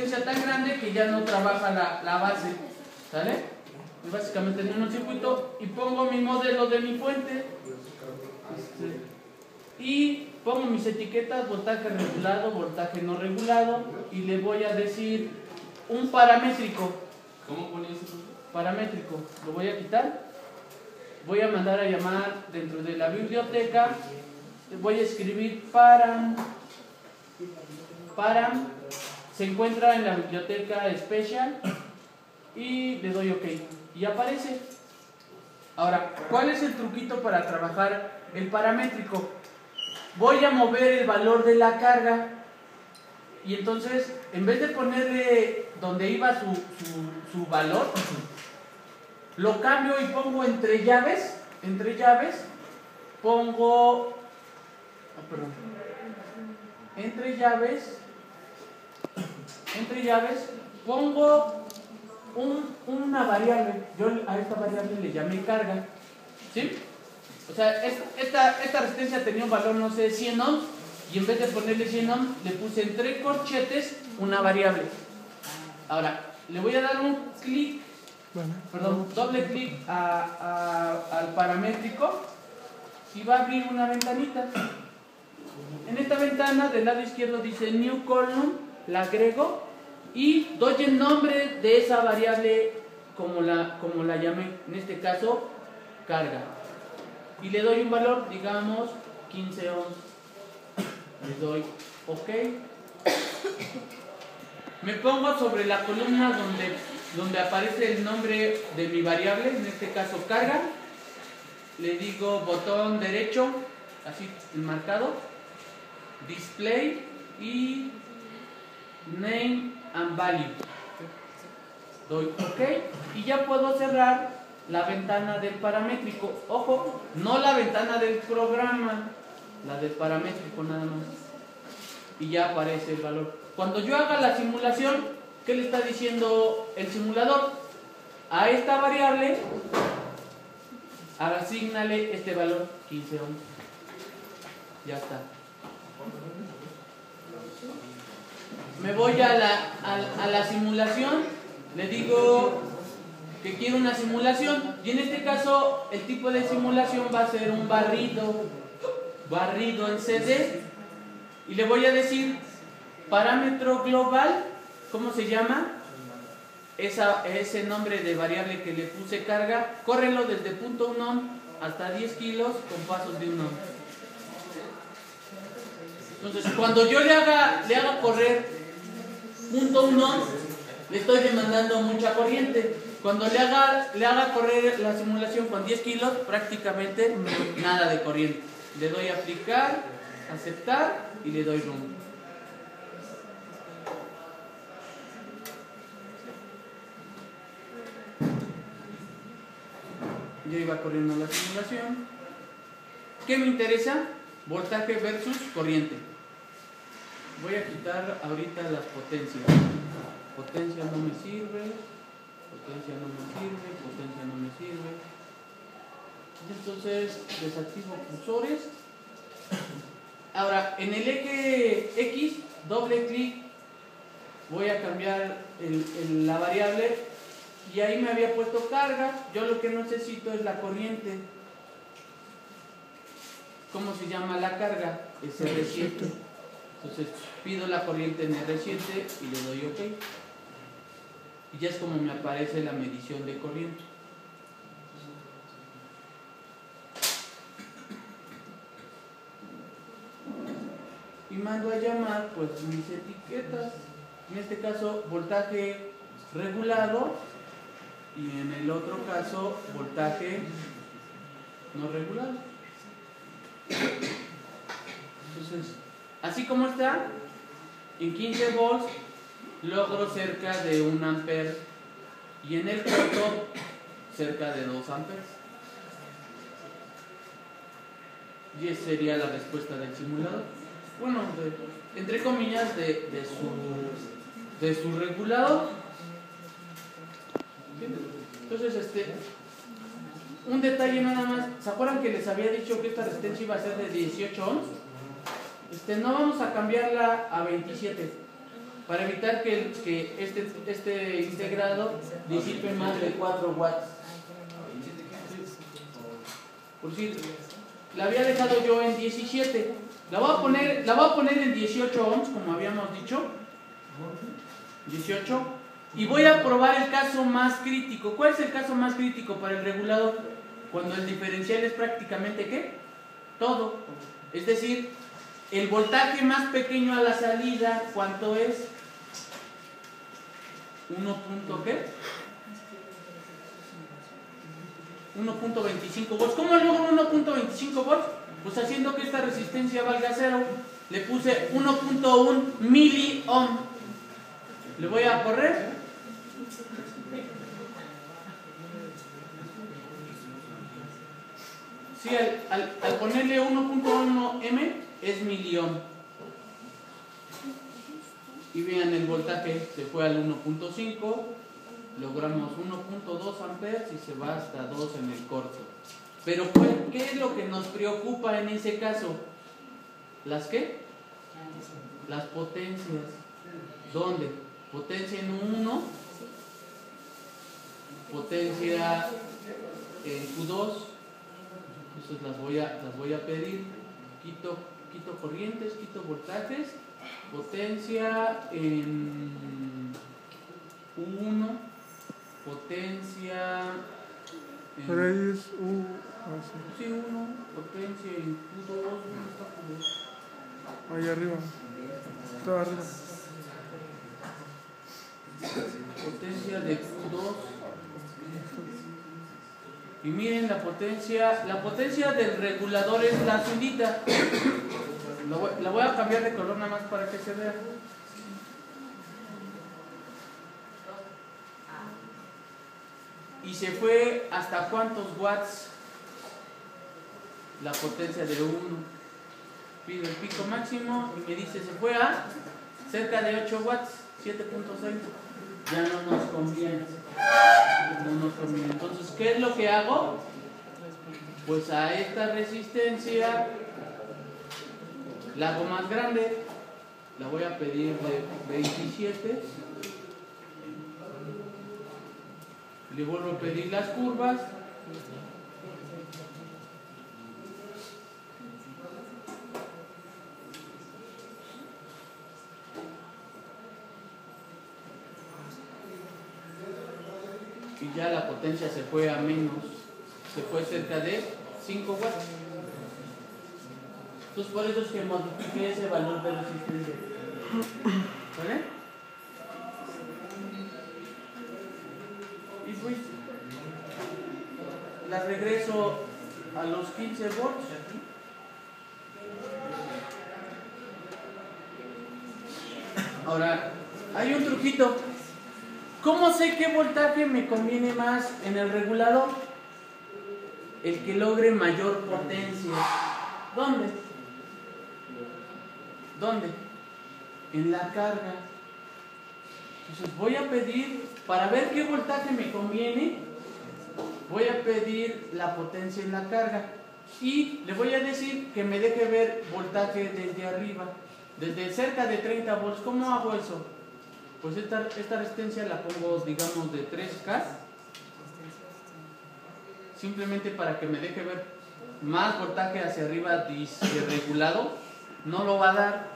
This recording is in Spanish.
resistencia tan grande que ya no trabaja la base, ¿sale? Y básicamente en un circuito, y pongo mi modelo de mi fuente, y pongo mis etiquetas, voltaje regulado, voltaje no regulado, y le voy a decir un paramétrico. ¿Cómo ponías eso? Paramétrico, lo voy a quitar. Voy a mandar a llamar dentro de la biblioteca. Voy a escribir param. Se encuentra en la biblioteca special. Y le doy OK. Y aparece. Ahora, ¿cuál es el truquito para trabajar el paramétrico? Voy a mover el valor de la carga. Y entonces, en vez de ponerle donde iba su valor, lo cambio y pongo entre llaves. Entre llaves pongo... Entre llaves pongo una variable. Yo a esta variable le llamé carga. ¿Sí? O sea, esta resistencia tenía un valor, no sé, 100 ohms. Y en vez de ponerle 100 ohms, le puse entre corchetes una variable. Ahora, le voy a dar un clic, doble clic al paramétrico y va a abrir una ventanita. En esta ventana del lado izquierdo dice New Column, la agrego y doy el nombre de esa variable como la llamé, en este caso carga. Y le doy un valor, digamos 15 ohms. Le doy OK. Me pongo sobre la columna donde aparece el nombre de mi variable, en este caso carga. Le digo botón derecho, así enmarcado, display y name and value. Doy OK y ya puedo cerrar la ventana del paramétrico. Ojo, no la ventana del programa, la del paramétrico nada más. Y ya aparece el valor. Cuando yo haga la simulación, ¿qué le está diciendo el simulador? A esta variable, asígnale este valor, 15 ohms. Ya está. Me voy a la simulación, le digo que quiero una simulación, y en este caso el tipo de simulación va a ser un barrido en CD, y le voy a decir parámetro global, ¿cómo se llama? Ese nombre de variable que le puse carga, córrelo desde 0.1 ohm hasta 10 kilos con pasos de 1 ohm. Entonces, cuando yo le haga correr 0.1 ohm, le estoy demandando mucha corriente. Cuando le haga correr la simulación con 10 kilos, prácticamente nada de corriente. Le doy a aplicar, aceptar y le doy run. Ya iba corriendo la simulación. ¿Qué me interesa? Voltaje versus corriente. Voy a quitar ahorita las potencias. Potencia no me sirve. Potencia no me sirve. Potencia no me sirve. Entonces desactivo cursores. Ahora en el eje X, doble clic. Voy a cambiar la variable. Y ahí me había puesto carga. Yo lo que necesito es la corriente. ¿Cómo se llama la carga? Es R7. Entonces pido la corriente en R7 y le doy OK. Y ya es como me aparece la medición de corriente. Y mando a llamar pues mis etiquetas. En este caso voltaje regulado y en el otro caso voltaje no regulado. Entonces, así como está, en 15 volts logro cerca de 1 ampere y en el corto cerca de 2 amperes. Y esa sería la respuesta del simulador. Bueno, entre comillas, de su regulador. Entonces, un detalle nada más. ¿Se acuerdan que les había dicho que esta resistencia iba a ser de 18 ohms? No vamos a cambiarla a 27. para evitar que este integrado disipe más de 4 watts. Por si la había dejado yo en 17, la voy a poner en 18 ohms, como habíamos dicho. 18. Y voy a probar el caso más crítico. ¿Cuál es el caso más crítico para el regulador? Cuando el diferencial es prácticamente ¿qué? Todo. Es decir, el voltaje más pequeño a la salida, ¿cuánto es? 1. ¿Qué? 1.25 volts. ¿Cómo logro 1.25 volts? Pues haciendo que esta resistencia valga 0. Le puse 1.1 miliohm. Le voy a correr. Sí, al ponerle 1.1 m es miliohm. Y vean, el voltaje se fue al 1.5. Logramos 1.2 amperes y se va hasta 2 en el corto. Pero ¿qué es lo que nos preocupa en ese caso? ¿Las qué? Las potencias. ¿Dónde? Potencia en 1, potencia en Q2. Esas las voy a pedir. Quito corrientes, quito voltajes. Potencia en U1, potencia en... Pero ahí es sí, 1, potencia en Q2. ¿Dónde está Q2? ahí arriba. Está arriba. Potencia de Q2. Y miren la potencia del regulador es la azulita. La voy a cambiar de color nada más para que se vea. Y se fue hasta cuántos watts la potencia de 1. Pido el pico máximo y me dice se fue a cerca de 8 watts, 7.6. Ya no nos conviene. Entonces, ¿qué es lo que hago? Pues a esta resistencia la hago más grande. La voy a pedir de 27. Le vuelvo a pedir las curvas. Y ya la potencia se fue a menos, se fue cerca de 5 watts. Entonces por eso es que modifiqué ese valor de resistencia. ¿Vale? Y pues la regreso a los 15 volts. Ahora, hay un truquito. ¿Cómo sé qué voltaje me conviene más en el regulador? El que logre mayor potencia. ¿Dónde? ¿Dónde? En la carga. Entonces voy a pedir, para ver qué voltaje me conviene, voy a pedir la potencia en la carga. Y le voy a decir que me deje ver voltaje desde arriba, desde cerca de 30 volts. ¿Cómo hago eso? Pues esta resistencia la pongo, digamos, de 3K, simplemente para que me deje ver más voltaje hacia arriba regulado. No lo va a dar,